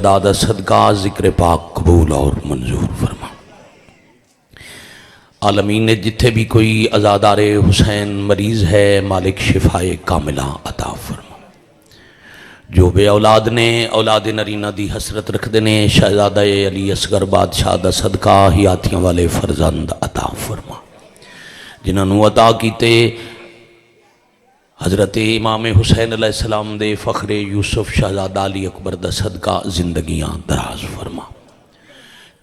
دادا صدقہ ذکر پاک قبول اور منظور فرما۔ عالمین نے جتھے بھی کوئی عزادار حسین مریض ہے مالک شفائے کاملہ عطا فرما۔ جو بے اولاد نے اولاد نرینہ دی حسرت رکھ دینے شہزادہ علی اصغر بادشاہ دا صدقہ حیاتیاں والے فرزند عطا فرما۔ جنہاں نو عطا کیتے حضرت امام حسین علیہ السلام دے فخر یوسف شہزادہ علی اکبر دا صدقہ زندگیاں دراز فرما۔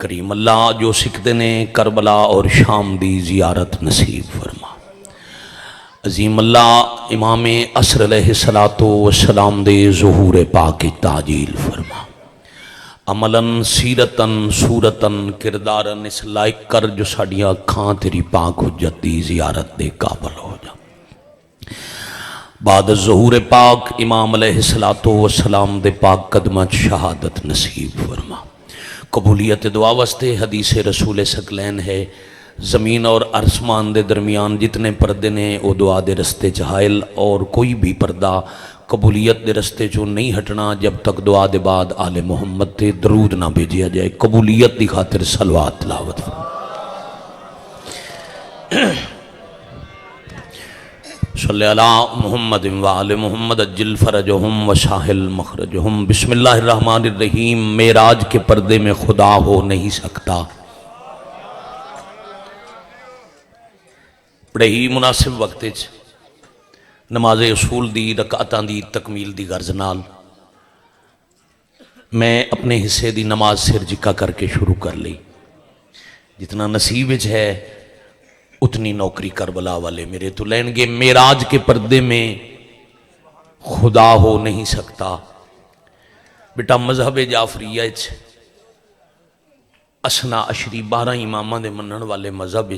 کریم اللہ جو سکھتے نے کربلا اور شام دی زیارت نصیب فرما۔ عظیم اللہ امام عصر علیہ السلام دے ظہور پاک تعجیل فرما۔ عملاً سیرتاً صورتاً کرداراً اس لائق کر جو ساڑیاں کھاں تیری پاک حجت دی زیارت دے قابل ہو جا۔ بعد ظہور پاک امام علیہ السلام دے پاک قدمت شہادت نصیب فرما۔ قبولیت دعا واسطے حدیث رسول ثقلین ہے، زمین اور آسمان دے درمیان جتنے پردے نے او دعا دے رستے چہائل، اور کوئی بھی پردہ قبولیت دے رستے چوں نہیں ہٹنا جب تک دعا دے بعد آل محمد تے درود نہ بھیجیا جائے۔ قبولیت دی خاطر صلوات تلاوت فرما۔ صلی اللہ محمد وآل محمد اجل فرجہم وساہل مخرجہم۔ بسم اللہ الرحمن الرحیم۔ معراج کے پردے میں خدا ہو نہیں سکتا۔ بڑے ہی مناسب وقت نماز اصول دی رکعتاں دی تکمیل دی غرض نال میں اپنے حصے دی نماز سر جکا کر کے شروع کر لی۔ جتنا نصیب وچ ہے اتنی نوکری کربلا والے میرے تو لین گے۔ معراج کے پردے میں خدا ہو نہیں سکتا۔ بیٹا مذہب جعفریہ اسنا عشری 12 امامہ دے منن والے مذہب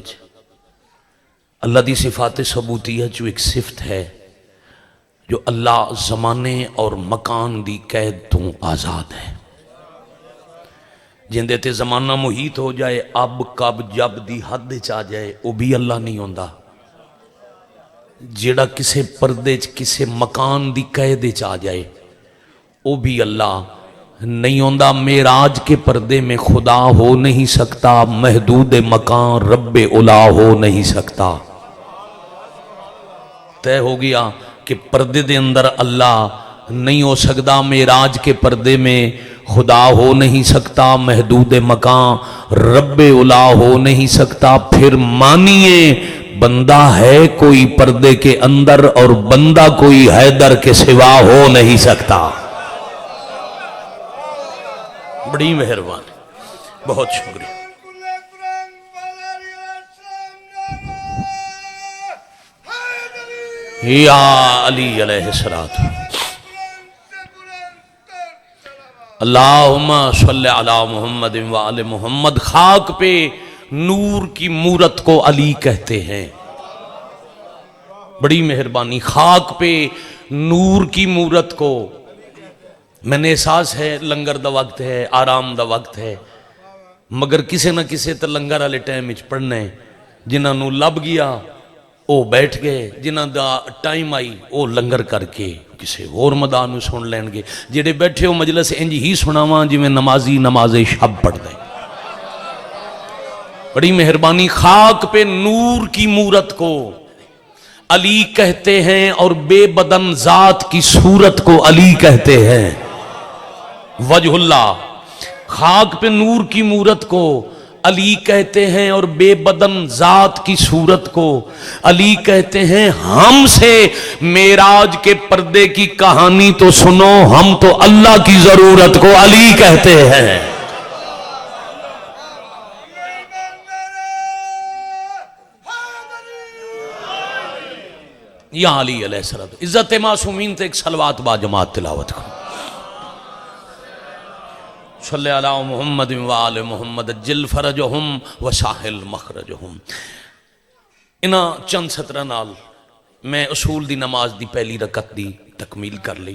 اللہ دی صفات ثبوتیہ جو ایک صفت ہے جو اللہ زمانے اور مکان دی قید تو آزاد ہے۔ جندے تے زمانہ محیط ہو جائے اب کب جب دی حد چاہ جائے وہ بھی اللہ نہیں ہوندا۔ جیڑا کسے پردے کسے مکان دی قید چاہ جائے وہ بھی اللہ نہیں ہوندا۔ معراج کے پردے میں خدا ہو نہیں سکتا، محدود مکان رب اولا ہو نہیں سکتا۔ طے ہو گیا کہ پردے دے اندر اللہ نہیں ہو سکتا، معراج کے پردے میں خدا ہو نہیں سکتا، محدود مکان رب اولا ہو نہیں سکتا۔ پھر مانیے بندہ ہے کوئی پردے کے اندر اور بندہ کوئی حیدر کے سوا ہو نہیں سکتا۔ بڑی مہربانی، بہت شکریہ۔ یا علی علیہ السلام۔ اللہم صلی علی محمد وآل محمد۔ خاک پہ نور کی مورت کو علی کہتے ہیں۔ بڑی مہربانی۔ خاک پہ نور کی مورت کو، میں نے احساس ہے لنگر دا وقت ہے، آرام دا وقت ہے، مگر کسے نہ کسے تے لنگر والے ٹائم وچ پڑھنا ہے۔ جنہاں نو لب گیا او بیٹھ گئے، جنہاں دا ٹائم آئی او لنگر کر کے کسے اور مدان سن لین گے۔ جڑے بیٹھے ہو مجلس انج ہی سناواں جی میں نمازی نماز شب پڑھ دیں۔ بڑی مہربانی۔ خاک پہ نور کی مورت کو علی کہتے ہیں اور بے بدن ذات کی صورت کو علی کہتے ہیں۔ وجہ اللہ۔ خاک پہ نور کی مورت کو علی کہتے ہیں اور بے بدن ذات کی صورت کو علی کہتے ہیں۔ ہم سے معراج کے پردے کی کہانی تو سنو، ہم تو اللہ کی ضرورت کو علی کہتے ہیں۔ یا علی علیہ السلام۔ عزت معصومین تے ایک صلوات با جماعت تلاوت کرو۔ صلی علی محمد وآل محمد اجل فرجہم وساہل مخرجہم۔ انہاں چند سطرہ نال میں اصول دی نماز دی پہلی رکعت دی تکمیل کر لی۔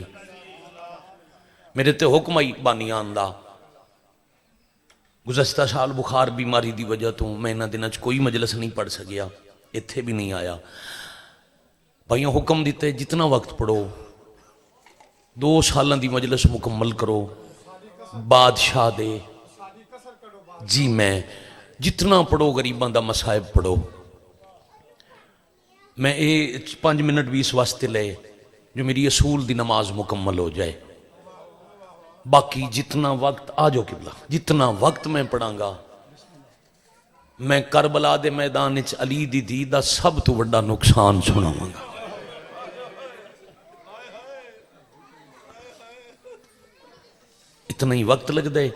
میرے تے حکم آئی بانیان دا، گزشتہ سال بخار بیماری دی وجہ تو میں انہاں دنوں کوئی مجلس نہیں پڑھ سکیا، اتھے بھی نہیں آیا۔ بھائیوں حکم دیتے جتنا وقت پڑھو 2 سالوں دی مجلس مکمل کرو، بادشاہ دے جی میں جتنا پڑھو غریباں دا مصائب پڑھو. میں یہ 5 منٹ بھی اس واسطے لے جو میری اصول دی نماز مکمل ہو جائے. باقی جتنا وقت آ جاؤ قبلہ جتنا وقت میں پڑھاں گا میں کربلا دے میدان وچ علی دی دھی دا سب تو بڑا نقصان سناواں گا. اتنا ہی وقت لگ دے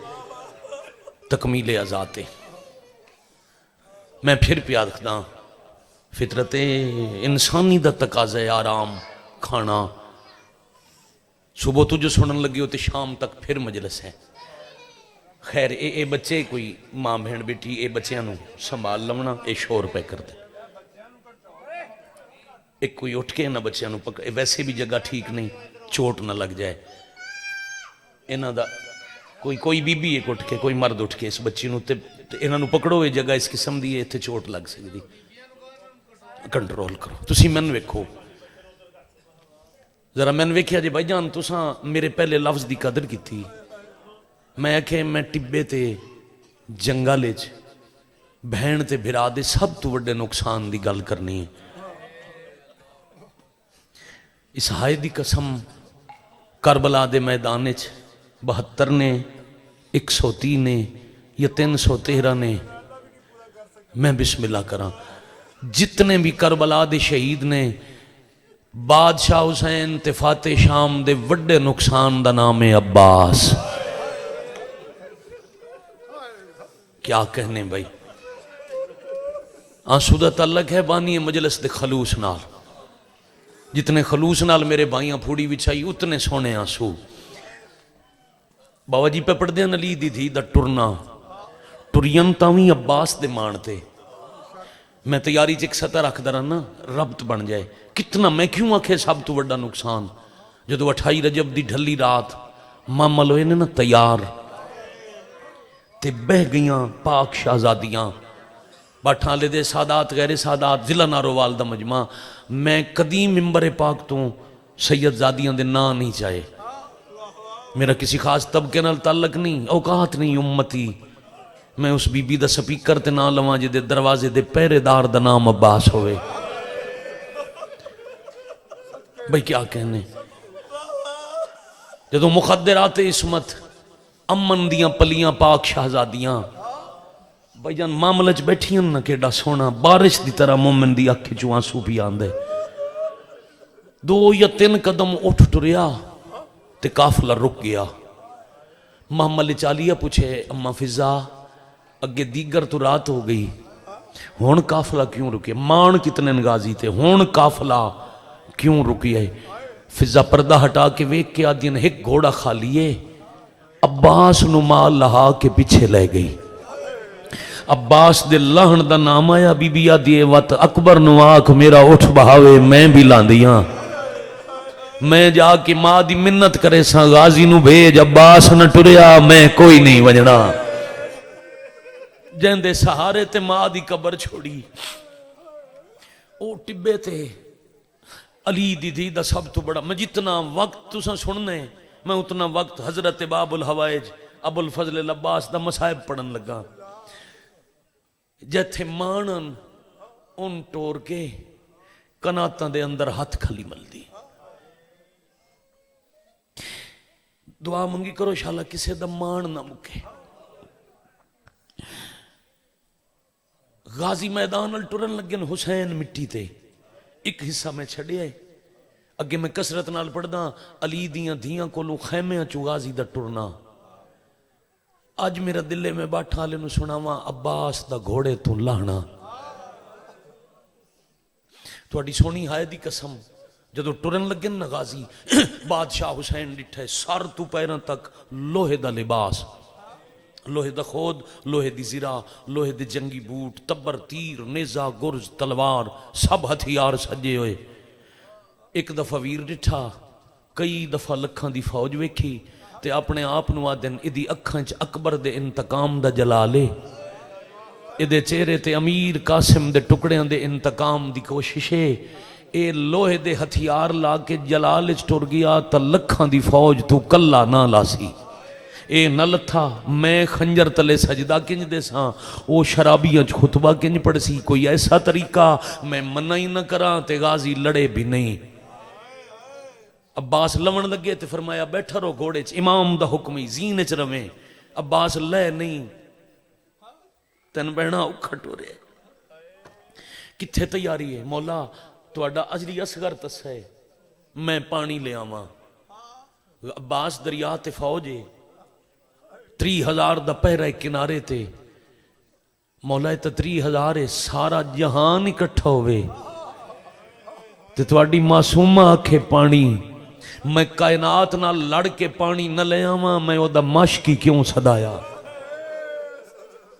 تکمیل آزاد. میں پھر پیار رکھدا فطرت انسانی دا تقاضا ہے آرام کھانا. صبح تو جو سنن لگی ہو تے شام تک پھر مجلس ہے. خیر اے بچے کوئی ماں بہن بیٹی اے بچیاں نو سنبھال لونا اے شور پہ کر دے. ایک کوئی اٹھ کے نہ بچیاں نو پکڑے ویسے بھی جگہ ٹھیک نہیں چوٹ نہ لگ جائے. انہاں دا کوئی بی بی ایک اٹھ کے کوئی مرد اٹھ کے اس بچی نو تے انہاں نو پکڑو یہ جگہ اس قسم دی ہے تے چوٹ لگ سکتی. کنٹرول کرو. تسی من ویکھو ذرا من ویکھیا جی بھائی جان تساں میرے پہلے لفظ دی قدر کی تھی. میں کہ میں ٹبے تے جنگل وچ بہن تے بھرا دے سب تو بڑے نقصان دی گل کرنی ہے. اس ہائے دی قسم کربلا دے میدان وچ 72 نے 130 نے یا 313 نے میں بسم اللہ کراں جتنے بھی کربلا دے شہید نے بادشاہ حسین تے فاتح شام دے وڈے نقصان دا نام ہے عباس. کیا کہنے بھائی آنسو دا تعلق ہے بانی مجلس دے خلوص نال. جتنے خلوص نال میرے بھائیاں پھوڑی وچھائی اتنے سونے آنسو. بابا جی پہ پڑھ دیں علی دی دھی دا ٹرنا ٹرین تاویں عباس دے مانتے. میں تیاری چ ایک سطح رکھ دا رہا نا ربط بن جائے. کتنا میں کیوں آکھے سب تو بڑا نقصان جدو 28 رجب دی ڈھلی رات مامل ہوئے نے نا تیار تے بہ گئیاں پاک شہزادیاں باٹھاں لے دے سادات غیر سادات ضلع نارووال دا مجمع. میں قدیم ممبر پاک تو سید زادیاں دے نا نہیں چاہے. میرا کسی خاص طبقے نال تعلق نہیں اوقات نہیں امتی. میں اس بی بی دا سپیکر تے نہ لواں جے دے دروازے دے پہرے دار دا نام عباس ہوئے. بھئی کیا کہنے جدو مخدرات عصمت امن دیاں پلیاں پاک شہزادیاں بھائی جان معاملہ چ بیٹھیاں نہ کیڈا سونا بارش دی طرح مومن دی اکھ چوں آنسو پی آندے. 2 یا 3 قدم اٹھ ٹریا تے قافلہ رک گیا. محمد چالیہ پوچھے اما فضا اگے دیگر تو رات ہو گئی ہون قافلہ کیوں رکے. مان کتنے نغازی تھے ہون قافلہ کیوں رکی ہے. فضا پردہ ہٹا کے ویک کے آدین ایک گھوڑا کھا لیے عباس نو مال لہا کے پیچھے لے گئی. عباس دے لہن دا نام آیا بی بی آدھیے وات اکبر نو آکھ میرا اٹھ بہاوے میں بھی لاندیاں. میں جا کے ماں دی منت کرے سا غازی نو بھیج عباس نہ ٹریا میں کوئی نہیں وجنا. جہندے سہارے تے ماں دی قبر چھوڑی او ٹبے تے علی دی دی دا سب تو بڑا. میں جتنا وقت تساں سننے میں اتنا وقت حضرت باب الحوائج ابو الفضل العباس دا مصائب پڑھن لگا. جتھے مانن ان ٹور کے کناتاں دے اندر ہاتھ کھلی ملدی. دعا منگی کرو شالا کسے دا مان نہ مکے. غازی میدان ٹرن لگن حسین مٹی تے ایک حصہ میں چھڑے آئے اگے میں کسرت نال پڑھدا علی دیاں دھیاں کولوں خیمیاں چوں غازی دا ٹرنا. اج میرا دلے میں باٹھا لے نو سناواں عباس دا گھوڑے تو لاہنا. تھوڑی سونی ہائے دی قسم جدو ٹرن لگن نا غازی بادشاہ حسین ڈٹھے سر تو پیروں تک لوہے دا لباس لوہے دا خود لوہے دی زرا لوہے دے جنگی بوٹ تبر تیر نیزہ گرز تلوار سب ہتھیار سجے ہوئے. ایک دفعہ ویر ڈٹھا کئی دفعہ لکھاں دی فوج ویکھی تے اپنے آپ نو آدن ادی اکھاں چ اکبر دے انتقام دا جلالے ادے چہرے تے امیر قاسم دے ٹکڑیاں دے انتقام دی کوششے. اے لوہے دے ہتھیار لا کے جلال چ ٹر گیا تا لکھاں دی فوج تو کلا نہ لاسی. اے نہ لتھا میں خنجر تلے سجدہ کنج دے ساں او شرابیاں خطبہ کنج پڑھ سی کوئی ایسا طریقہ میں منع ہی نہ کراں تے غازی لڑے بھی نہیں عباس لون لگے تے فرمایا بیٹھا رو گھوڑے چ امام دا حکمی زین چ رویں عباس لے نہیں تین بہنا اکھٹ ہو رہے کتھے تیاری ہے مولا تہاڈا اجری اصغر تس ہے میں پانی لے آواں عباس دریا تے فوج ہے 30,000 دا پہرے کنارے تے مولا تے 30,000 ہے سارا جہان اکٹھا ہوئے تے تواڈی معصومہ آکھے پانی میں کائنات نہ لڑ کے پانی نہ لے آواں میں او دا مشکی کیوں صدایا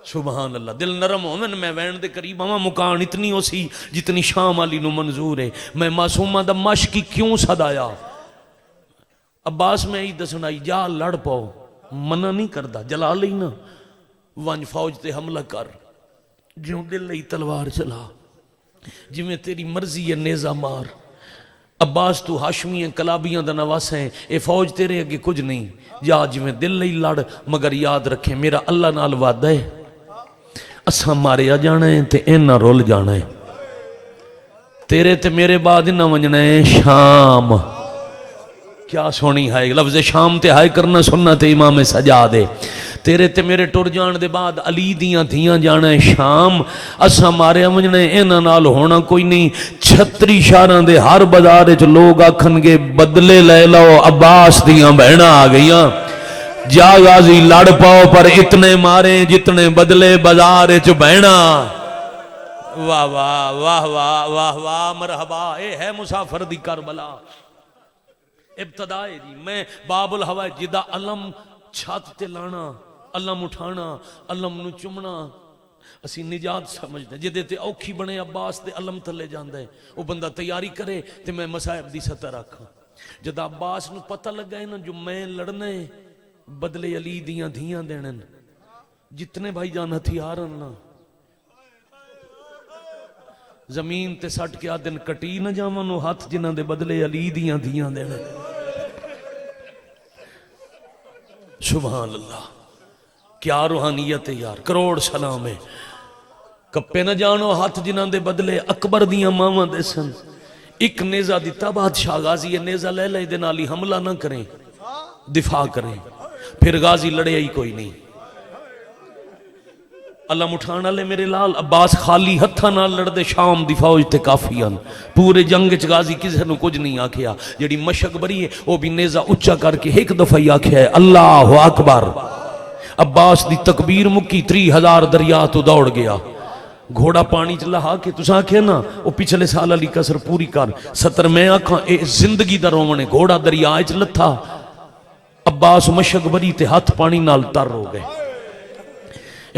سبحان اللہ دل نرم ہومن میں وین دے قریب آواں مکان اتنی ہو سی جتنی شام علی نو منظور ہے میں معصومہ دا مشکی کیوں صدایا عباس میں ہی دسنائی جا لڑ پاؤ منع نہیں کردہ جلا لئی نا وانج فوج تے حملہ کر جیوں دل لئی تلوار چلا جی میں تیری مرضی ہے نیزہ مار عباس تو ہاشمی ہیں کلابیاں دا نواس ہیں اے فوج تیرے اگے کچھ نہیں جا جی میں دل لئی لڑ مگر یاد رکھیں میرا اللہ نال وعدہ ہے اساں مارے آ جانا ہے تے این نہ رول جانا ہے تیرے تے میرے بعد نہ ونجنا ہے شام کیا سونی ہے لفظ شام تے ہائے کرنا سنت امام سجاد ہے تیرے تے میرے ٹر جان دے بعد علی دیاں دھیاں جانا ہے شام اسا مارے امجنے اینا نال ہونا کوئی نہیں 36 شہراں دے ہر بازار وچ لوگ آکھن گے بدلے لے لو عباس دیاں بہناں آ گئیاں جا غازی لڑ پاؤ پر اتنے مارے جتنے بدلے بازار وچ بہناں واہ واہ واہ واہ واہ واہ مرحبا اے ہے مسافر دی کربلا ابتدائے جی میں باب الہوا جدا علم چھات تے لانا علم اٹھانا علم نو چمنا اسی نجات سمجھتے جدے تے اوکھی بنے عباس تے علم تھلے جاندے وہ بندہ تیاری کرے تے میں مسائب دی سطح رکھا جدا عباس نو پتہ لگا ہے نا جو میں لڑنے بدلے علی دیاں دھیاں دینن جتنے بھائی جان ہتھیارن نا زمین تے سٹ کے آدن کٹی نہ جاونو ہاتھ جنہاں دے بدلے علی دیاں دھیاں دینن سبحان اللہ کیا روحانیت ہے یار کروڑ سلام ہے کپے نہ جانو ہاتھ جنہاں دے بدلے اکبر دیاں ماواں دے سن ایک نیزہ دیتا بادشاہ غازی یہ نیزہ لے لے دے نالی حملہ نہ کریں دفاع کریں پھر غازی لڑے ہی کوئی نہیں علم اٹھانا لے میرے لال عباس خالی ہتھا نہ لڑ دے شام دی فوج تے کافیان پورے جنگ چ غازی کسے نو کچھ نہیں آکھیا جڑی مشک بری ہے وہ بھی نیزہ اچا کر کے ایک دفعہ ہی آکھیا ہے اللہ اکبر عباس دی تکبیر مکی 30,000 دریا تو دوڑ گیا گھوڑا پانی چ لہا کے تساں آکھے نا وہ پچھلے سال علی کسر پوری کر 70 میں آکھاں اے زندگی دا رونے گھوڑا دریا چ لتھا عباس مشک بری تے ہاتھ پانی نال تر ہو گئے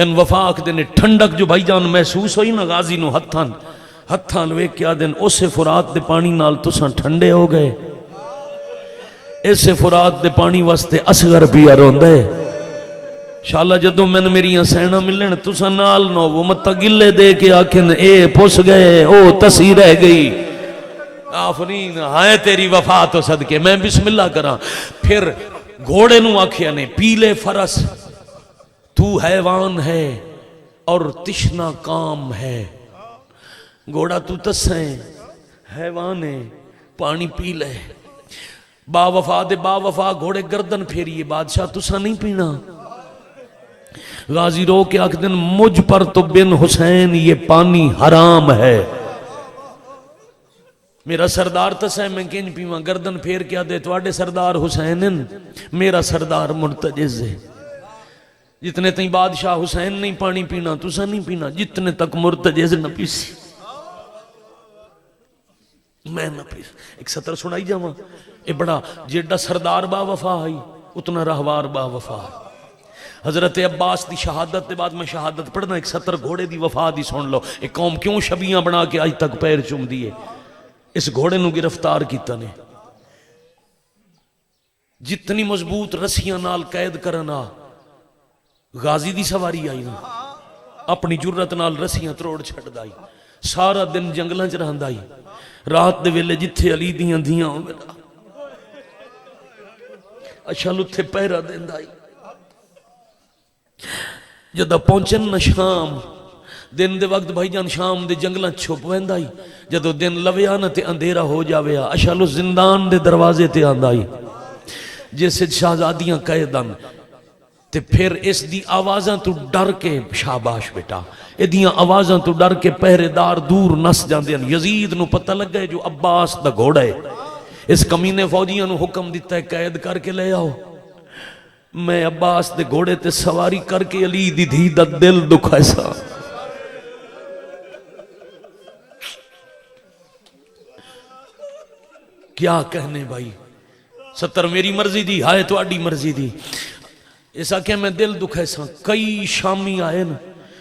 ان وفاق دینے ٹھنڈک جو بھائی جان محسوس ہوئی نا غازی نو ہتھان وے کیا دن اسے فرات دے پانی نال تساں ٹھنڈے ہو گئے اسے فرات دے پانی واسطے اصغر پیا روندے شاءاللہ جدو میں نے میری سینہ ملن تساں نال نو وہ مت گلے دے کے آکھن اے پس گئے او تسی رہ گئی آفرین ہائے تیری وفا تو صدقے میں بسم اللہ کراں پھر گھوڑے نو آکھیا نے پیلے فرس تو حیوان ہے اور تشنا کام ہے گھوڑا تو تسیں حیوان ہے پانی پی لے با وفا دے با وفا گھوڑے گردن پھیریے بادشاہ تسا نہیں پینا غازی رو کے آکھ دن مجھ پر تو بن حسین یہ پانی حرام ہے میرا سردار تسیں میں کینج پیواں گردن پھیر کیا دے تواڈے سردار حسین میرا سردار مرتجز ہے جتنے تین بادشاہ حسین نہیں پانی پینا تسا نہیں پینا جتنے تک مرتجز نہ پیسی میں نہ پیس ایک سطر سنائی جاواں اے بڑا جیڑا سردار با وفا آئی اتنا رہوار با وفا حضرت عباس دی شہادت دے بعد میں شہادت پڑھنا ایک سطر گھوڑے دی وفا دی سن لو ایک قوم کیوں شبیاں بنا کے آج تک پیر چوم دیئے اس گھوڑے نو گرفتار کیتا نے جتنی مضبوط رسیاں نال قید کرنا غازی دی سواری آئی نا اپنی جرت نال رسیاں تروڑ چھڑ دائی سارا دن جنگلاں چ رہندا ہی رات دے ویلے جتھے علی دیاں دھیاں ہو میرا اچھا لتھے پہرا دیندا ہی جدو پہنچن نہ شام دن دے وقت بھائی جان شام دے جنگلاں چھپ ویندا ہی جدو دن لویا نہ تے اندھیرا ہو جاویا اشالو زندان دے دروازے تے آندا ہی جیسے شہزادیاں قیدن تے پھر اس دی آوازاں تو ڈر کے شاباش بیٹا ادیاں آوازاں تو ڈر کے پہرے دار دور نس جاندے ہیں یزید نو پتہ لگ گئے جو عباس دا گھوڑا ہے اس کمینے فوجیاں نو حکم دیتا ہے قید کر کے لے آؤ میں عباس دے گھوڑے تے سواری کر کے علی دی دھی دا دل دکھائے سا کیا کہنے بھائی ستر میری مرضی دی ہائے تو اڈی مرضی دی ایسا کہ میں دل دکھے سا کئی شامی آئے نا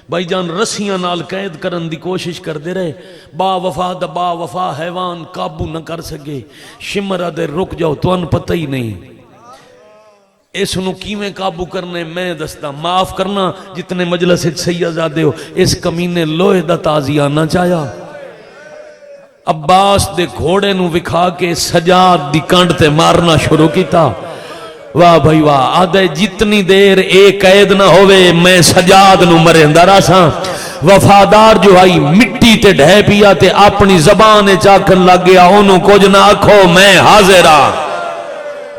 بھائی جان رسیاں نال قید کرن دی کوشش کر دے رہے با وفا حیوان قابو نہ کر سکے شمرہ دے رک جاؤ تو ان پتہ ہی نہیں اس نو کیویں قابو کرنے میں دستا معاف کرنا جتنے مجلس سیدزادے ہو اس کمینے لوہے دا تازیہ نہ چاہیا عباس دے گھوڑے نو وکھا کے سجاد دی کنڈ تے مارنا شروع کیتا واہ بھائی واہ آدھے جتنی دیر ایک قید نہ ہوئے میں سجاد نو مرندہ راساں وفادار جو آئی مٹی تے ڈھے پیا تے اپنی زبان چاکن لگ گیا انہوں کچھ نہ آکھو میں حاضرہ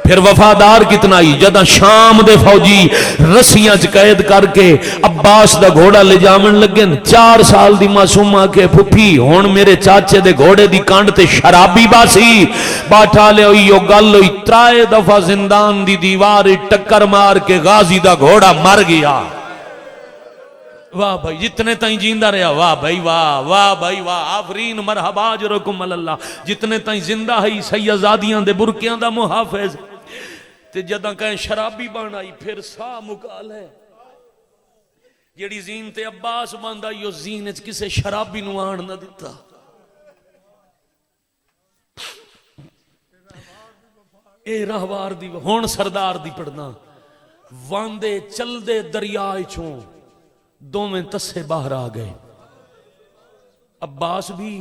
پھر وفادار کتنا ہی جدہ شام دے فوجی رسیاں قید کر کے عباس دا گھوڑا لے جامن لگن 4 سال دی معصومہ کے پھپھی ہون میرے چاچے دے گھوڑے دی کانڈ تے شرابی باسی باٹھا لے ہوئی یو گل ہوئی 3 دفعہ زندان دی دیوار ٹکر مار کے غازی دا گھوڑا مر گیا واہ بھائی جتنے تائیں جیندہ رہا واہ بھائی واہ بھائی واہ آفرین مرحبا جرکم اللہ جتنے تائیں زندہ ہے سیدزادیاں دے برکیاں دا محافظ تے جداں کہیں شرابی بان آئی پھر سا مکال ہے جیڑی زین تے عباس باندھا یو زین اچ کسے شرابی نو آن نہ دیتا اے رہوار دی ہون سردار دی پڑھنا واندے چل دے دریائے چوں دو میں تسے باہر آ گئے عباس بھی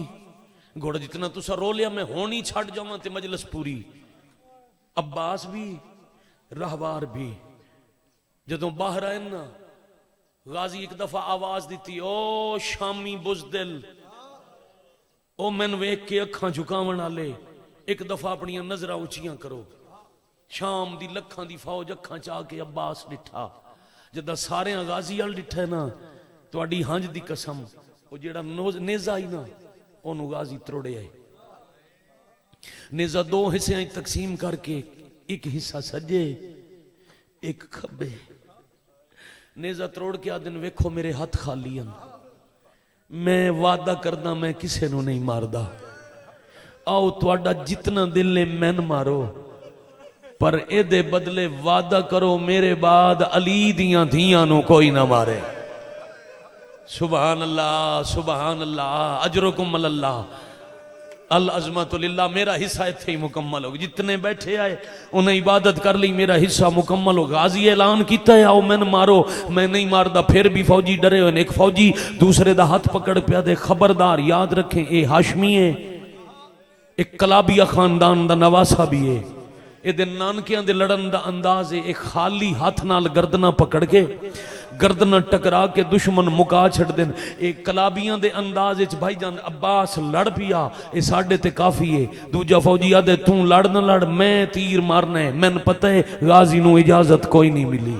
گھوڑا جتنا تسا رو لیا میں ہونی چھڑ جاؤں تے مجلس پوری عباس بھی رہوار بھی جدوں باہر آئے نا غازی ایک دفعہ آواز دیتی او شامی بزدل او میں ویک کے اکھاں جھکاون والے ایک دفعہ اپنی نظرہ اونچیاں کرو شام دی لکھاں دی فوج اکھاں چاہ کے عباس ڈٹھا جدہ سارے غازی ال ڈٹھے نا تو اڈی ہنج دی قسم او جیڑا نیزہ ہی نا اونوں غازی تروڑے آئے نیزہ 2 حصے تقسیم کر کے ایک حصہ سجے ایک کھبے نیزہ تروڑ کے آدن ویکھو میرے ہاتھ خالی ہیں میں وعدہ کردہ میں کسے نو نہیں ماردہ آؤ تواڈا جتنا دل لے میں مارو پر اے دے بدلے وعدہ کرو میرے بعد علی دیاں دھیاں نو کوئی نہ مارے سبحان اللہ اجرکم اللہ العظمت للہ میرا حصہ تھے ہی مکمل ہو جتنے بیٹھے آئے انہیں عبادت کر لی میرا حصہ مکمل ہو غازی اعلان کیتا ہے آؤ میں مارو میں نہیں ماردہ پھر بھی فوجی ڈرے ہوئے ایک فوجی دوسرے دا ہاتھ پکڑ پیا دے خبردار یاد رکھیں اے ہاشمی ہے ایک کلابیہ خاندان دا نواسا بھی ہے اے دے نانکیاں دے لڑن دا انداز ہے ایک خالی ہاتھ نال گردنہ پکڑ کے گردنہ ٹکرا کے دشمن مکا چھڑ دیں ایک کلابیاں دے انداز اچ بھائی جان عباس لڑ پیا اے ساڑھے تے کافی ہے دوجہ فوجی آدھے توں لڑ نہ لڑ میں تیر مارنا ہے میں نے پتہ ہے غازی نو اجازت کوئی نہیں ملی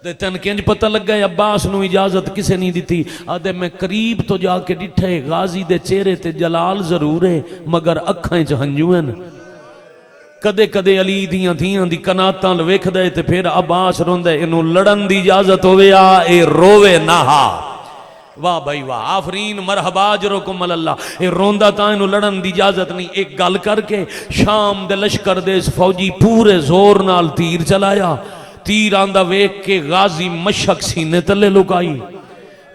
دے تن کنج پتہ لگ گئے عباس نو اجازت کسے نہیں دیتی آدھے میں قریب تو جا کے ڈٹھے غازی دے چہرے تے جلال ضرور ہے مگر اکھائیں چ ہنجو ہیں کدے کدے علی دیاں دیاں دی کناتاں ویکھ دے تے پھر عباس روندے انہوں لڑن دی اجازت ہوئے اے روے نہا واہ بھائی واہ آفرین مرحبا جرکم اللہ اے روندہ تا انہوں لڑن دی اجازت نہیں ایک گل کر کے شام دے لشکر دے اس فوجی پورے زور نال تیر چلایا تیر آندہ ویکھ کے غازی مشک سینے تلے لکائی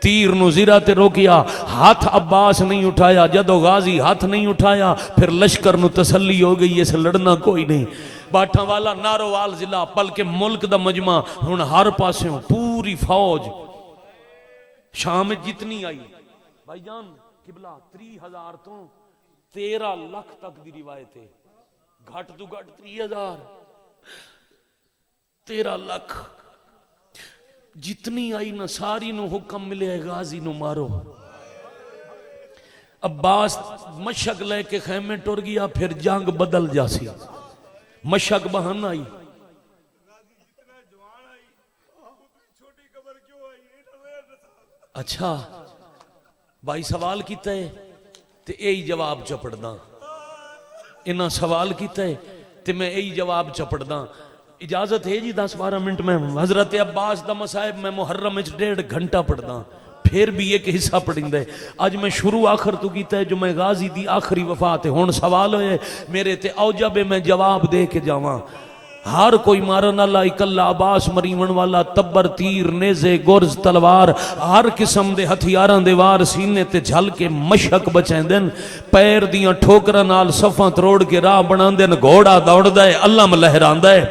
تیر نو زیرہ تے روکیا ہاتھ عباس نہیں اٹھایا جدو غازی ہاتھ نہیں اٹھایا پھر لشکر نو تسلی ہو گئی اسے لڑنا کوئی نہیں باٹھا والا ناروال ضلع بلکہ ملک دا مجمع ہن ہر پاسے پوری فوج شام جتنی آئی بھائی جان قبلہ 30,000 تو 13 لاکھ تک دی روایت ہے گھٹ تو گھٹ 30,000 13 لاکھ جتنی آئی نہ ساری نو حکم ملے غازی نو مارو. عباس مشک لے کے خیمے ٹر گیا، پھر جنگ بدل جاسی. مشک بہن آئی. اچھا بھائی سوال کیتا ہے تے یہی جواب چپڑدا. انہاں سوال کیتا ہے تے میں یہی جواب چپڑدا. اجازت ہے جی 10-12 منٹ میں حضرت عباس دا مصائب میں محرم وچ 1.5 گھنٹہ پڑھدا، پھر بھی ایک حصہ پڑھیندا ہے. اج میں شروع آخر تو کیتا ہے جو میں غازی دی آخری وفات ہے. ہن سوال ہوئے میرے تے اوجب میں جواب دے کے جاواں. ہر کوئی مارن والا اکلا عباس مریون والا، تبر تیر نیزے گرز تلوار ہر قسم دے ہتھیاراں دے وار سینے تے جھل کے مشک بچیندن. پیر دیاں ٹھوکراں نال صفاں تروڑ کے راہ بناندن. گھوڑا دوڑدا ہے، علم لہراندا ہے.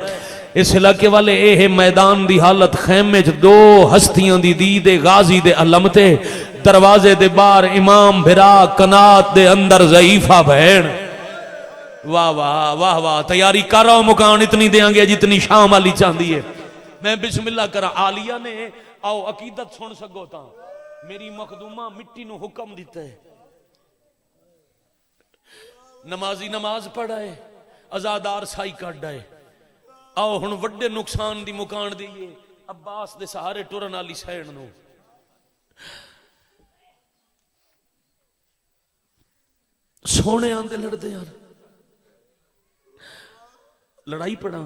اس علاقے والے اے میدان دی حالت خیمے چ 2 ہستیاں دی دید غازی دے علم تے. دروازے دے باہر امام بھرا، کنات دے اندر ضعیفہ بہن. واہ واہ واہ واہ. تیاری کر رہا ہوں، مکان اتنی دیاں گے جتنی شام والی چاندی ہے. میں بسم اللہ کرا. عالیہ نے آؤ عقیدت سن سکو تا میری مخدومہ مٹی نو حکم دیتا ہے. نمازی نماز پڑھا ہے، ازادار سائی کڈا ہے. آؤ ہن وڈے نقصان دی مکان دیئے عباس دے سہارے ٹرن والی سائن نو. سونے آندے لڑدے یار، لڑائی پڑا.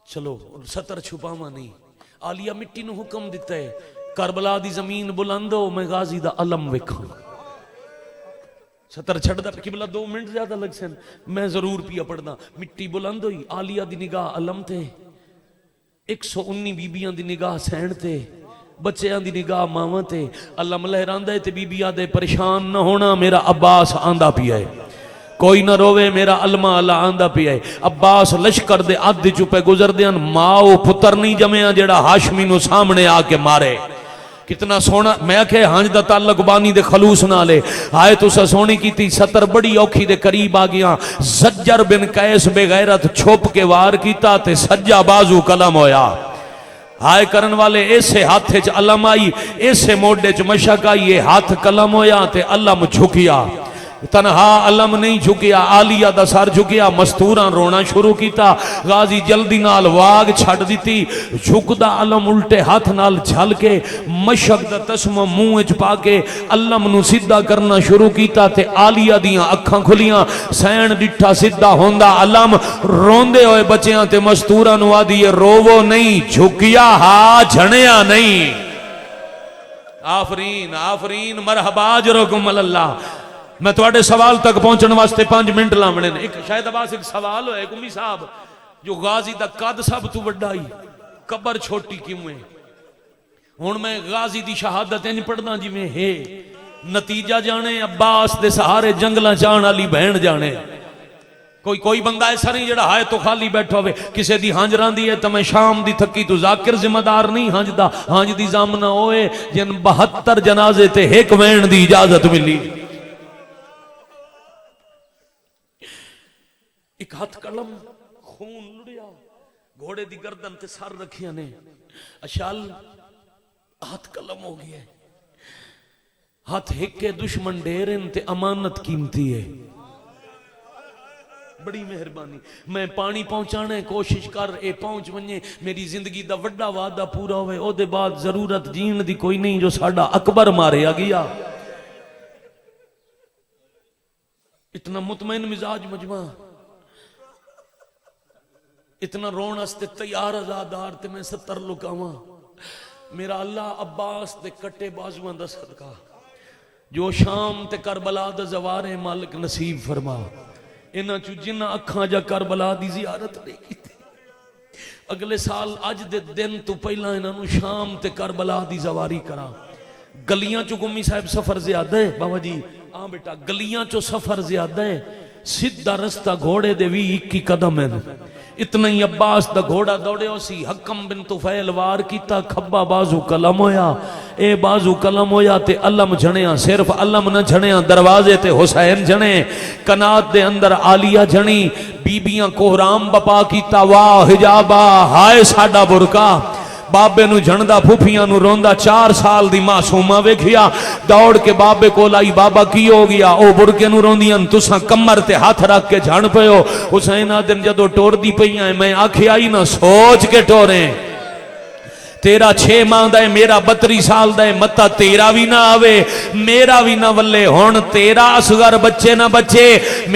چلو ستر چھپاوا نہیں. عالیہ مٹی نو حکم دیتا ہے کربلا دی زمین بلندو میں غازی دا علم وکھاں. ستر چھڑ دا قبلہ 2 منٹ زیادہ لگ سن، میں ضرور پیا پڑھدا. مٹی بلند ہوئی، عالیہ دی نگاہ علم تے، 119 بیبیاں دی نگاہ سین تے، بچیاں دی نگاہ ماواں تے. علم لہراندا ہے تے بیبیاں دے پریشان نہ ہونا، میرا عباس آندا پیا ہے. کوئی نہ روے، میرا علمہ اللہ آندہ پیا ہے. عباس لشکر دے آدھ چپے گزر دیاں. ماں پتر نہیں جمعیاں جیڑا ہاشمی نو سامنے آ کے مارے. کتنا سونا. میں کہ ہانج دا تعلق بانی دے خلوص نہ لے. آئے تو سا سونی کی تھی. ستر بڑی اوکھی دے قریب آ گیا. زجر بن قیس بے غیرت چھوپ کے وار کیتا تے سجا بازو قلم ہویا. ہائے کرن والے ایسے ہاتھ چ علم آئی، ایسے موڈے چ مشک آئی، یہ ہاتھ قلم ہویا تے علم جھکیا. تنہا علم نہیں جھکیا، عالیہ دا سر جھکیا. مستوراں رونا شروع کیتا. غازی جلدی نال واگ چھڑ دیتی. جھکدا علم الٹے ہاتھ نال جھل کے مشک دا تسمہ منہ وچ پا کے علم نو سیدھا کرنا شروع کیتا تے عالیہ دیاں اکھاں کھلیاں. سین ڈٹھا سیدھا ہوندا علم. روندے ہوئے بچیاں تے مستوراں نو آدھی روو نہیں، جھکیا ہا جھنیا نہیں. آفرین آفرین، مرحبا اجرکم اللہ. میں تواڈے سوال تک پہنچن واسطے 5 منٹ لاونے نے. ایک شاید عباس ایک سوال ہوئے گمی صاحب جو غازی دا قد سب تو بڑا ہی قبر چھوٹی کیوں ہے. ہن میں غازی دی شہادت نہیں پڑھدا جی میں ہے نتیجہ جانے. عباس دے سہارے جنگلاں جان والی بہن جانے. کوئی بندہ ایسا نہیں جڑا ہائے تو خالی بیٹھا ہوئے. کسے دی ہانج راندی ہے تو میں شام دی تھکی تو ذاکر ذمہ دار نہیں. ہانج دا ہانج دی زامنہ ہوئے جن 72 جنازے تے ایک وین دی اجازت ملی. ایک ہاتھ قلم خون لڑیا، گھوڑے دی گردن تے سر رکھیاں نے. اشال ہاتھ قلم ہو گیا ہے. ہاتھ ہکے دشمن ڈیرن تے امانت قیمتی ہے. بڑی مہربانی. میں پانی پہنچانے کوشش کر اے پہنچ ونجے میری زندگی دا وڈا وعدہ پورا ہوئے. او دے بعد ضرورت جین دی کوئی نہیں جو ساڈا اکبر ماریا گیا. اتنا مطمئن مزاج مجمع، اتنا رون استے تیار ازادار تے میں 70 لکاواں. میرا اللہ عباس دے کٹے بازوان دا صدقہ جو شام تے کربلا دا زوارے مالک نصیب فرما. انہاں چو جنہ اکھاں جا کربلا دی زیارت نہیں کی تھی اگلے سال اج دے دن تو پہلا انہاں نو شام تے کربلا دی زواری کرا. گلیاں چو گمی صاحب سفر زیادہ ہے بابا جی. ہاں بیٹا گلیاں چو سفر زیادہ ہے. سیدھا رستہ گھوڑے دے بھی 21 قدم ہے. اتنا ہی عباس دا گھوڑا دوڑے ہو سی. حکم بن طفیل وار کیتا، کھبا بازو قلم ہویا. اے بازو قلم ہویا تے علم جھنیاں. صرف علم نہ جھنیاں، دروازے تے حسین جھنے. کنات دے اندر عالیہ جھنی. بیبیاں کوہرام بپا کیتا، واہ حجابا ہائے ساڈا برکا. بابے نو جھندا پھوپھیاں نو روندا 4 سال دی معصومہ ویکھیا دوڑ کے بابے کول آئی بابا کی ہو گیا او برکے نو روندیاں تساں کمر تے ہاتھ رکھ کے جھن پیو حسین آدن جدو ٹور دی پئیاں میں آکھیا ہی نہ سوچ کے ٹوریں تیرا 6 ماہ دا ہے میرا 32 سال دا ہے متا تیرا بھی نہ آوے میرا بھی نہ ولے ہون تیرا اصغر بچے نہ بچے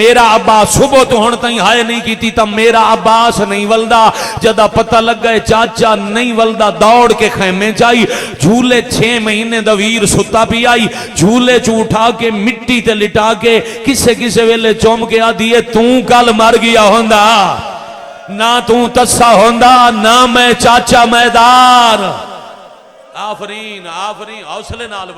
میرا عباس صبح تو ہون تائیں ہائے نہیں کیتی تا میرا عباس نہیں ولدا جدا پتہ لگ گئے چاچا نہیں ولدا دوڑ کے خیمے جائی جھولے 6 مہینے دا ویر ستا پی آئی جھولے چو اٹھا کے مٹی تے لٹا کے کسے ویلے چوم کے آدھیے توں کل مر گیا ہوندا نہ توں تسا ہوندا نہ میں چاچا میدار آفرین آفرین حوصلے نال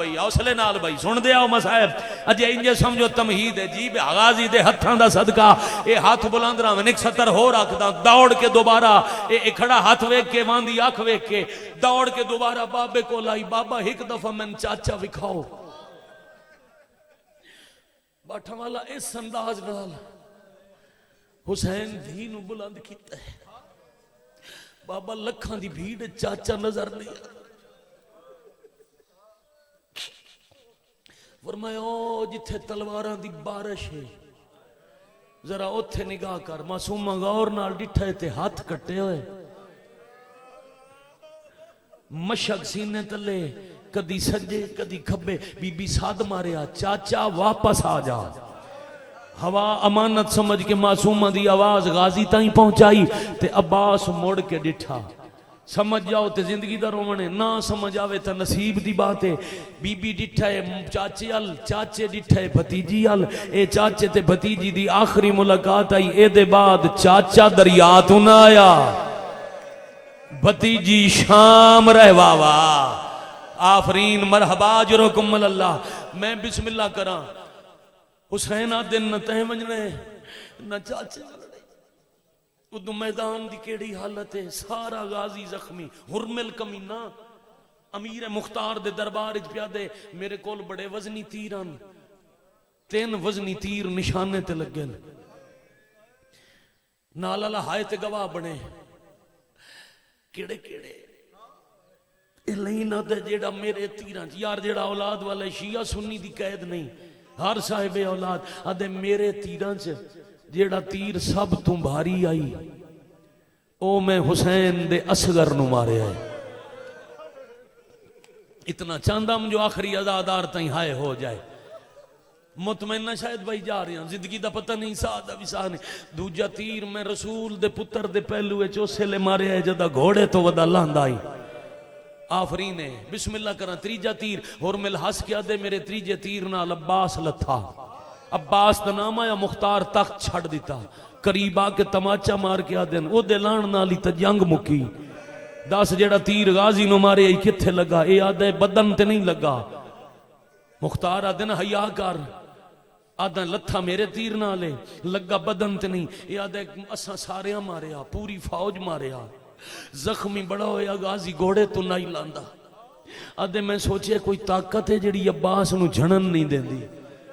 بھائی سن دے آؤ مسائب اجے انجے سمجھو تمہید ہے جی بے غازی دے ہتھاں دا صدقہ اے ہاتھ بلند رہا میں 71 ہو رکھدا دوڑ کے دوبارہ اے کھڑا ہاتھ ویکھ کے واندی آنکھ ویکھ کے دوڑ کے دوبارہ بابے کو لائی بابا ایک دفعہ میں چاچا وکھاؤ باٹھا والا اس انداز نال حسین دھی نو بلند کیتا ہے بابا لکھاں دی بھیڑ چاچا نظر نہیں فرمایا او جتھے تلواراں دی بارش ہے ذرا اوتھے نگاہ کر معصومہ غور نال ڈٹھے تے ہاتھ کٹے ہوئے مشک سینے تلے کدی سجے کدی کھبے بی بی ساد ماریا چاچا واپس آ جا ہوا امانت سمجھ کے معصومہ دی آواز غازی تائیں پہنچائی تے عباس موڑ کے ڈٹھا سمجھ جاؤ تے زندگی دا رونے نہ سمجھ آوے تا نصیب دی بات ہے بی بی ڈٹھا ہے چاچے ال چاچے ڈٹھا ہے بھتیجی ال اے چاچے تے بھتیجی دی آخری ملاقات آئی اے دے بعد چاچا دریا تو نہ آیا بھتیجی شام رہ واوا آفرین مرحبا جرکم اللہ میں بسم اللہ کراں حسین آدن نہ تہ منجنے نہ چاچے ادو میدان دی کیڑی حالت ہے سارا غازی زخمی ہرمل کمینہ امیر مختار دے دربار اچ پیادے میرے کول بڑے وزنی تیران 3 وزنی تیر نشانے تے لگن نالا لہائے تے گواہ بنے کیڑے لینا تے جیڑا میرے تیران یار جیڑا اولاد والے شیعہ سنی دی قید نہیں ہر صاحب اولاد آدھے میرے تیران سے جیڑا تیر سب تو بھاری آئی او میں حسین دے اصغر نو مارے آئے اتنا چاندم جو آخری ازادار تائیں ہائے ہو جائے مطمئنہ شاید بھائی جا رہے ہیں زندگی دا پتہ نہیں سادہ بھی ساہ نہیں دوجہ تیر میں رسول دے پتر دے پہلوے چوسے لے مارے آئے جدہ گھوڑے تو ودا لاند آئی آفرین ہے بسم اللہ کرنا تریجہ تیر ہرمل ہس کیا دے میرے تریجہ تیر نال عباس لتھا عباس دا نام آیا مختار تخت چھڑ دیتا قریب آ کے تماچا مار کے آدن او دے لان نالی تا جنگ مکی 10 جیڑا تیر غازی نو مارے ای کتھے لگا اے آدھے بدن تے نہیں لگا مختار آدن حیاء کر آدھن لتھا میرے تیر نالے لگا بدن تے نہیں اے آدھے اساں ساریاں ماریا پوری فوج ماریا زخمی بڑا ہویا غازی گھوڑے تو نہیں لاندا آدھے میں سوچے کوئی طاقت ہے جڑی عباس نو جھنن نہیں دین دی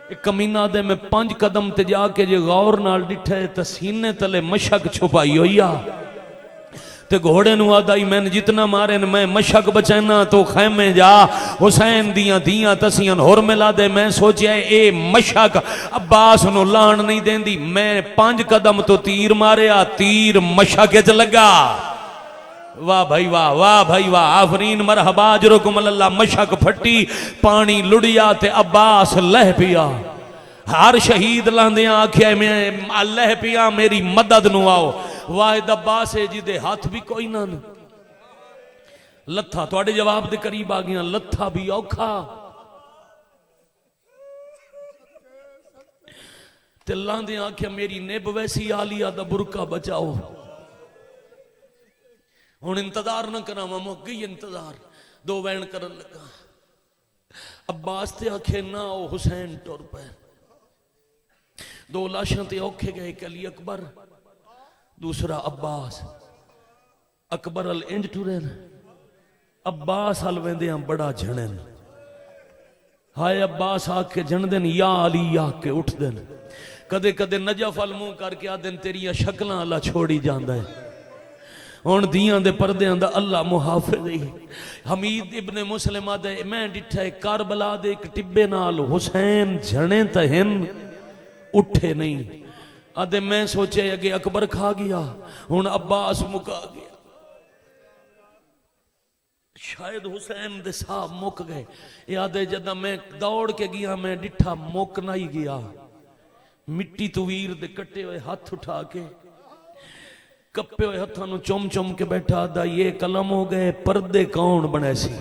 ایک کمینہ آدھے میں 5 قدم تے جا کے جے غور نال ڈٹھے تسینے تلے مشک چھپائی ہویا تے گھوڑے نو آدھائی میں جتنا مارن میں مشک بچینا تو خیمے جا حسین دیاں تسیاں ہور ملا دے میں سوچے اے مشک عباس نو لان نہیں دین دی میں 5 قدم تو تیر ماریا تیر مشک اچ لگا واہ بھائی واہ آفرین مرحبا جرکم اللہ مشک پھٹی پانی لڑیا تے عباس لہ پیا ہر شہید لاندیاں آکھیا میں لہ پیا میری مدد نو آؤ واحد عباس ہے جی دے ہاتھ بھی کوئی نہ لتھا تو آڑے جواب دے قریب آگیاں لتھا بھی اوکھا تے لاندیاں آکھیا میری نب ویسی آلیا دا برکہ بچاؤ ہن انتظار نہ کرا ماں مک گئی انتظار 2 وین کرن لگا عباس تے آکھے نہ او حسین ٹور پہ 2 لاشاں تے اوکھے گئے ایک علی اکبر دوسرا عباس اکبر الانج ٹورن عباس الویندیاں بڑا جھنن ہائے عباس آ کے جھن دن یا علی آ کے اٹھ دن کدے کدے نجف الموں کر کے آدن تیریاں شکلاں اللہ چھوڑی جاندہ ہے ہن دیاں دے پردیاں دا اللہ محافظ ہی حمید ابن مسلمہ دے میں ڈٹھا ہے کربلا دے ایک ٹبے نال حسین جھنے تہن اٹھے نہیں آدھے میں سوچے اگے اکبر کھا گیا ہن عباس مکا گیا شاید حسین دے صاحب مک گئے یادے جدہ میں دوڑ کے گیا میں ڈٹھا مک نہیں گیا مٹی تو ویر دے کٹے ہوئے ہاتھ اٹھا کے کپے ہوئے ہاتھاں نو چم چم کے بیٹھا دا یہ قلم ہو گئے پردے کون بنے سی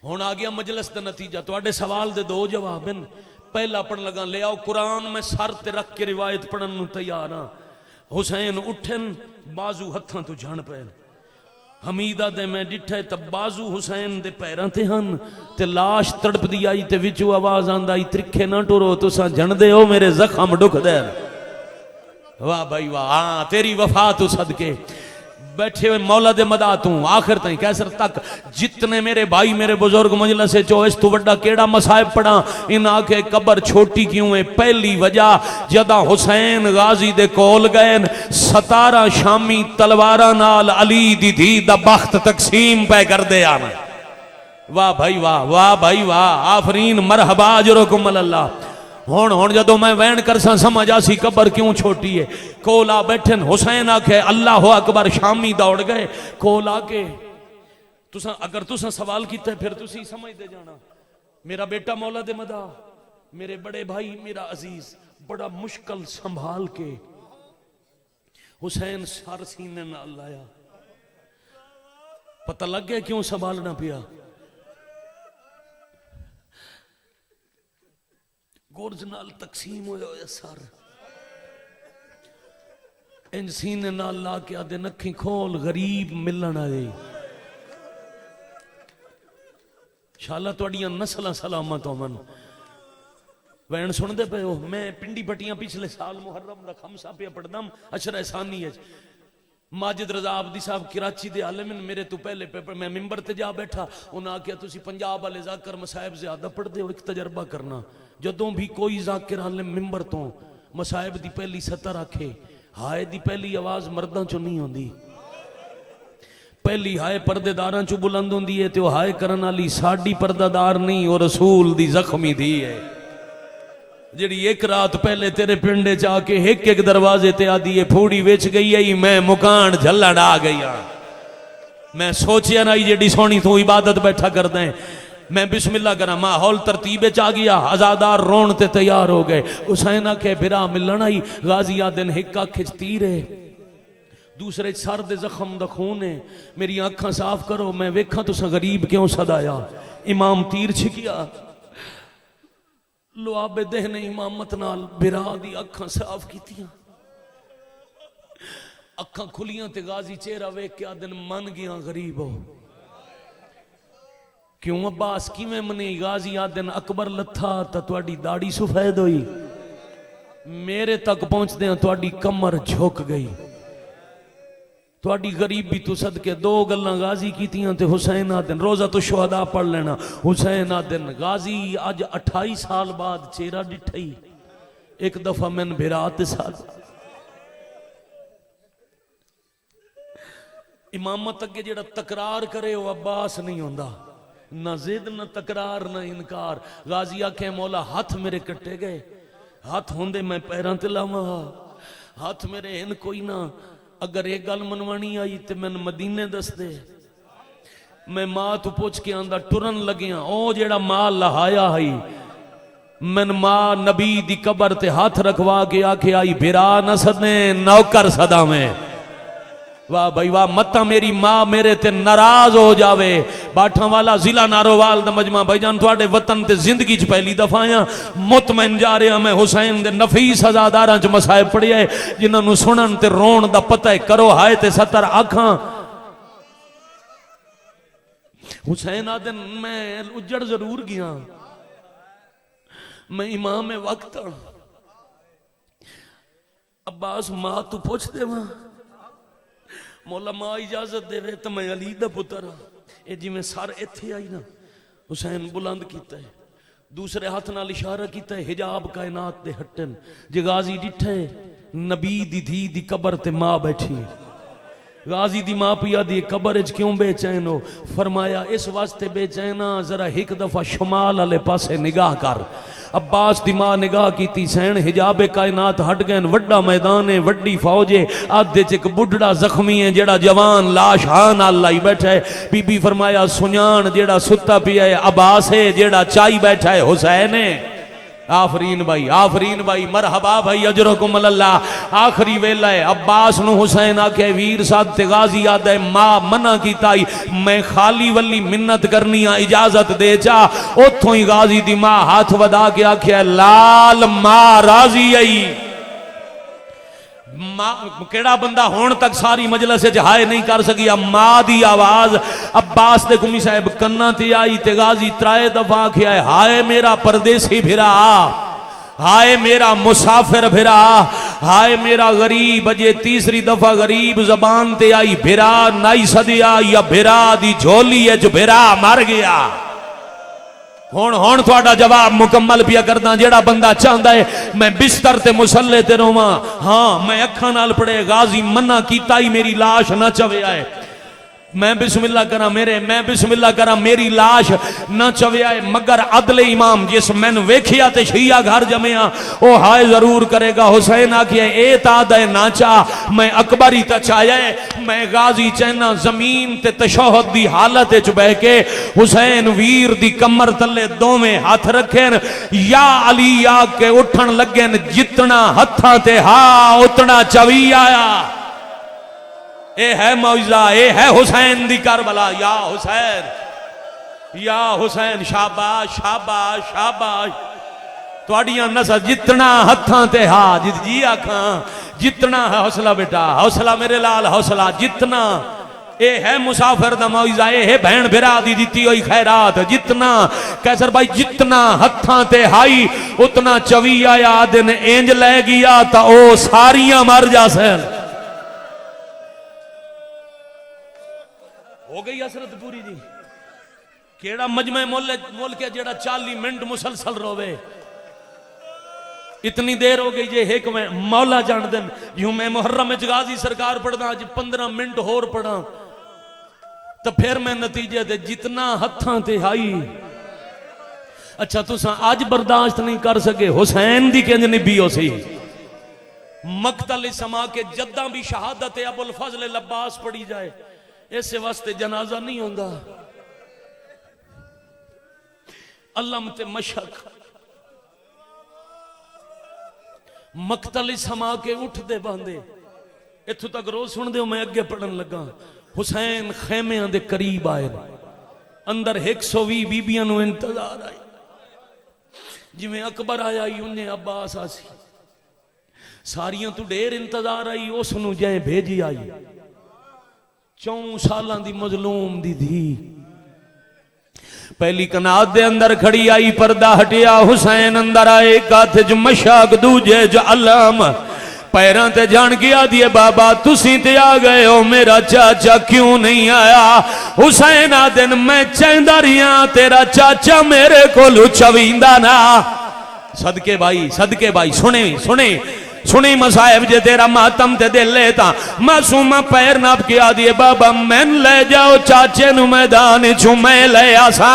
ہون آ گیا مجلس دا نتیجہ تو آڑے سوال دے دو جواب ہیں پہلا پڑھ لگا لے آؤ قرآن میں سر تے رکھ کے روایت پڑھن نو تیار ہاں حسین اٹھن بازو ہتھاں تو جھان پہن حمیدہ دے میں ڈٹھے تب بازو حسین دے پیران تے ہن تے لاش تڑپ دی آئی تے وچو آواز آندائی ترکھے نہ ٹورو تو سا جن دے ہو میرے زخم ڈک دے واہ بھائی واہ ہاں تیری وفا تو صدقے بیٹھے ہوئے مولا دے مداتوں آخر تائیں کیسر تک جتنے میرے بھائی میرے بزرگ مجلس سے جو اس تو وڈا کیڑا مسائب پڑا ان آنکھیں قبر چھوٹی کیوں ہے پہلی وجہ جدہ حسین غازی دے کول گئے 17 شامی تلوارہ نال علی دی دی دا بخت تقسیم پہ کر دے آنا واہ بھائی واہ آفرین مرحبا اجرکم اللہ ہون جدو میں وین کر سا سمجھ آسی قبر کیوں چھوٹی ہے کولا بیٹھن حسین آکھے اللہ اکبر شامی دوڑ گئے کولا کے اگر تسا سوال کیتا ہے پھر تسی سمجھ دے جانا میرا بیٹا مولا دے مدا میرے بڑے بھائی میرا عزیز بڑا مشکل سنبھال کے حسین سار سینے نہ لایا پتہ لگ گیا کیوں سنبھالنا پیا گورج نال تقسیم ہوئے سار انج سینے نال لا کے آدھے نکھی کھول غریب ملن آئے شاءاللہ توڑیاں نسلہ سلامت ہو من وین سن دے پہ ہو میں پنڈی پٹیاں پچھلے سال محرم دا خمسہ پہ پڑھدم اشرہ ثانی ہے ماجد رضا عبدی صاحب کراچی دے عالمین میرے تو پہلے پیپر میں ممبر تے جا بیٹھا انہاں کیا تسی پنجاب والے ذاکر مصائب زیادہ پڑھ دے اور ایک تجربہ کرنا جدوں بھی کوئی ذاکر عالم ممبر تو مصائب دی پہلی سطر رکھے ہائے دی پہلی آواز مرداں چو نہیں ہوندی پہلی ہائے پردے داراں چو بلند ہوندی ہے تو ہائے کرن والی ساڈی پردہ دار نہیں اور رسول دی زخمی دی ہے جڑی ایک رات پہلے تیرے پنڈے چاہ کے ایک دروازے تے آدھی ہے پھوڑی ویچ گئی ہے میں مکان جھلڑ آ گیا میں سوچیا نا جڑی سونی تو عبادت بیٹھا کر دیں میں بسم اللہ کرا ماحول ترتیبے چاہ گیا ہزادار رون تے تیار ہو گئے حسینہ کے بھرا ملنا ہی غازی آدن ہکا کھچتی رہے دوسرے سر دے زخم دا خون ہے میری آنکھاں صاف کرو میں ویکھا تو سا غریب کیوں صدایا امام تیر چھکیا لواب دہن امامت نال بھرا دی اکھاں صاف کیتیاں اکھاں کھلیاں تے غازی چہرہ ویکھ کے آدن من گیا غریب ہو کیوں عباس کی میں منی غازی آدن اکبر لتھا تا توڑی داڑی سفید ہوئی میرے تک پہنچ دیں توڑی کمر جھوک گئی توڑی غریبی تو صدقے دو گلنا غازی کی تیاں تے حسین آدن روزہ تو شہداء پڑھ لینا حسین آدن غازی آج 28 سال بعد چہرہ ڈٹھائی ایک دفعہ میں بھرات ساتھ امامت اگے جڑا تکرار کرے وہ عباس نہیں ہوندہ نہ زد نہ تکرار نہ انکار غازی آکھیں مولا ہاتھ میرے کٹے گئے ہاتھ ہوندے میں پیران تلاواں ہاتھ میرے ان کوئی نہ اگر ایک گل منوانی آئی تے میں مدینے دس دے میں ماں تو پوچھ کے آندہ ٹرن لگیاں او جیڑا ماں لہایا ہی من ماں نبی دی قبر تے ہاتھ رکھوا کے آکھے آئی بھرا نہ صدیں نوکر صدا میں واہ بھائی واہ متا میری ماں میرے تے ناراض ہو جاوے باٹھاں والا ضلع ناروال دا مجمع بھائی جان تواڈے وطن تے زندگی چ پہلی دفعہ آیا مطمئن جا رہا میں حسین دے نفیس ہزاداراں چ مسائب پڑھیا ہے جنہاں نو سنن تے رون دا پتہ ہے کرو ہائے تے ستر آکھاں حسین آدن میں اجڑ ضرور گیا میں امام وقت عباس ماں تو پوچھ دے ماں مولا ماں اجازت دے رہے تو میں علی دا پتر اے جی میں سار ایتھے آئی نا حسین بلند کیتا ہے دوسرے ہاتھ نال اشارہ کیتا ہے حجاب کائنات دے ہٹن جی غازی ڈٹھے نبی دی دھی دی قبر تے ماں بیٹھی غازی دی ماں پیا دی قبر اچ کیوں بے چین ہو؟ فرمایا اس واسطے بے چینا ذرا ایک دفعہ شمال والے پاسے نگاہ کر۔ عباس دی ماں نگاہ کیتی سین حجاب کائنات ہٹ گئے، وڈا میدان ہے، وڈی فوج ہے، آدھے چ ایک بڈھڑا زخمی ہے جیڑا جوان لاش ہاں نال لائی بیٹھا ہے۔ بی بی فرمایا سنیان جیڑا ستا پیا ہے عباس ہے، جیڑا چائی بیٹھا ہے حسین ہے۔ آفرین بھائی مرحبا بھائی اجرکم اللہ۔ آخری ویلہ ہے، عباس نو حسین آکھے ویر صاحب تے غازی آدھا ہے ماں منع کیتا ہی میں خالی ولی منت کرنی اجازت دے چا۔ اتھوں ہی غازی دی ماں ہاتھ ودا کے آکھے لال ماں راضی آئی۔ کیڑا بندہ ہون تک ساری مجلس ہائے نہیں کر سکیا، ماں دی آواز عباس دے گمی صاحب کنہ تے آئی تے غازی ترائے دفعہ کیا ہے ہائے میرا پردیسی بھرا، ہائے میرا مسافر بھرا، ہائے میرا غریب۔ اجے تیسری دفعہ غریب زبان تے آئی بھرا نائی صدیا یا بھرا دی جھولی ہے جو بھرا مر گیا۔ ہون تھوڑا جواب مکمل پیا کرنا۔ جیڑا بندہ چاہتا ہے میں بستر تے مسلے تے رواں، ہاں میں اکھاں نال پڑے غازی منع کیتا ہی میری لاش نہ چوے آئے، میں بسم اللہ کرا میری لاش نہ چوے آئے، مگر عدل امام جس میں نے ویکھیا تے شیعہ گھر جمعیاں او ہائے ضرور کرے گا۔ حسین آکھیا اے تاد ہے نہ چاہ میں اکبری تا چاہیا ہے، میں غازی چہنا زمین تے تشہد دی حالت اچ بہ کے حسین ویر دی کمر تلے دوویں ہاتھ رکھیں یا علی آ کے اٹھن لگیں جتنا ہتھاں تے ہاں اتنا چوی آیا۔ اے ہے معجزہ، اے ہے حسین دی کربلا۔ یا حسین شاباش شاباش شاباش۔ تواڈیاں نسل جتنا ہتھاں تے ہاں جی آکھاں جتنا ہے حوصلہ بیٹا، حوصلہ میرے لال حوصلہ جتنا۔ اے ہے مسافر دا معجزہ، اے ہے بہن بھرا دی دیتی ہوئی خیرات جتنا۔ کیسر بھائی جتنا ہتھاں تے ہائی اتنا چوی آیا دن اینج لے گیا تا او ساریاں مر جا سین۔ ہو گئی حسرت پوری جی۔ کیڑا مجمع ملک ہے جیڑا 40 منٹ مسلسل روے؟ اتنی دیر ہو گئی جے ایک میں مولا جان دن یوں میں محرم غازی سرکار پڑھنا آج 15 منٹ ہور پڑھا تو پھر میں نتیجے دے جتنا ہتھاں تے آئی۔ اچھا تساں آج برداشت نہیں کر سکے حسین دی کنج نبی ہو سی؟ مقتل سما کے جدہ بھی شہادت ابو الفضل لباس پڑھی جائے اس واسطے جنازہ نہیں ہوندہ۔ علامت مشک مقتل سما کے اٹھ دے باندے اتھو تک روز سن دے میں اگے پڑھن لگا۔ حسین خیمیاں دے قریب آئے اندر 120 بیبیاں نو انتظار آئی، جی میں اکبر آیا ہی انہیں عباس آسی ساریاں تو دیر انتظار آئی، اس نو جائیں بھیجی آئی 4 سالان دی مظلوم دی دھی پہلی کنات دے اندر کھڑی آئی، پردہ ہٹیا، حسین اندر آئے، کاتھ جو مشاق دوجے جو علام پیران تے جان گیا دیئے بابا تسی تے آ گئے ہو، میرا چاچا کیوں نہیں آیا؟ حسین آدن میں چیندہ ریاں تیرا چاچا میرے کو لچویندہ نا۔ صدقے بھائی سنیں مصائب جے تیرا ماتم تے دل لیتا معصومہ پیر ناپ کیا دیئے بابا میں لے جاؤ چاچے نو میدان چھو میں لے آسا۔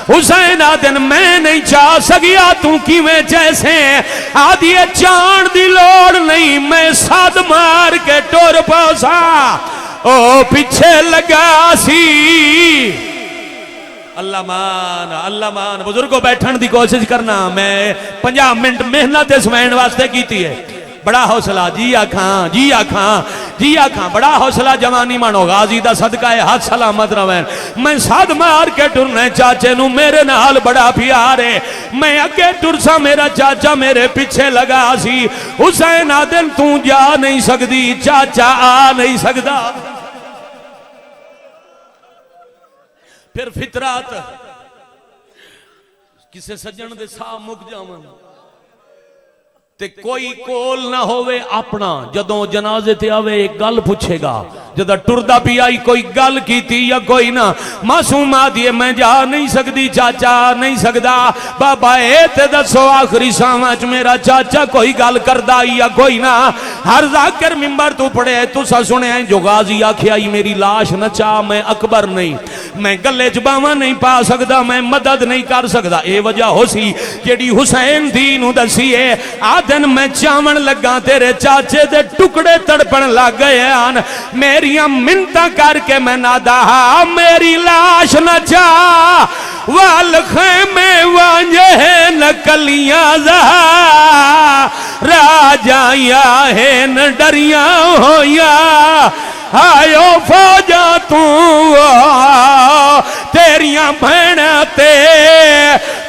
حسین آدن میں نہیں چاہ سکیا تو کی میں جیسے آدھیے چاند دی لوڑ نہیں میں ساتھ مار کے ٹور پاسا او پیچھے لگا سی۔ اللہ مان بزرگوں بیٹھن دی کوشش کرنا، میں 50 منٹ محنت سمائن واسطے کیتی ہے۔ بڑا حوصلہ جی آکھاں بڑا حوصلہ جوانی مانو، غازی دا صدقہ ہے ہاتھ سلامت روین۔ میں ساتھ مار کے ٹرنے چاچے نو میرے نال بڑا پیارے، میں اگے ٹرسا میرا چاچا میرے پیچھے لگا سی۔ حسین آدن تو جا نہیں سکتی، چاچا آ نہیں سکتا۔ پھر فطرات کسے سجن دے سا مک جاون تے کوئی کول نہ ہوئے اپنا جدوں جنازے تے آوے ایک گل پوچھے گا جدہ ٹردہ بھی آئی کوئی گل کی تھی یا کوئی نہ معصوم آدھیے میں جا نہیں سکتی چاچا نہیں سکتا بابا تے دسو آخری سامچ میرا چاچا کوئی گل کردہ یا کوئی نہ ہر ذاکر ممبر تو پڑے تو سا سنے ہیں جو غازی آکھے آئی میری لاش نہ چاہ میں اکبر نہیں میں گلے جباما نہیں پا سکتا میں مدد نہیں کر سکتا اے وجہ ہو سی جیڑی حسین دینو دسی ہے آدن میں چاون لگا تیرے چاچے دے ٹکڑے تڑپن لگ گئے آن میریاں منتہ کر کے میں نادا میری لاش نہ چاہ والخیمے وانجہ نکلیاں زہا راجائیا ہے نہ ڈریاں ہویا آئیو فوجا تو تیریاں بھیڑتے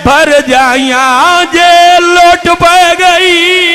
بھر جائیاں جے لوٹ پہ گئی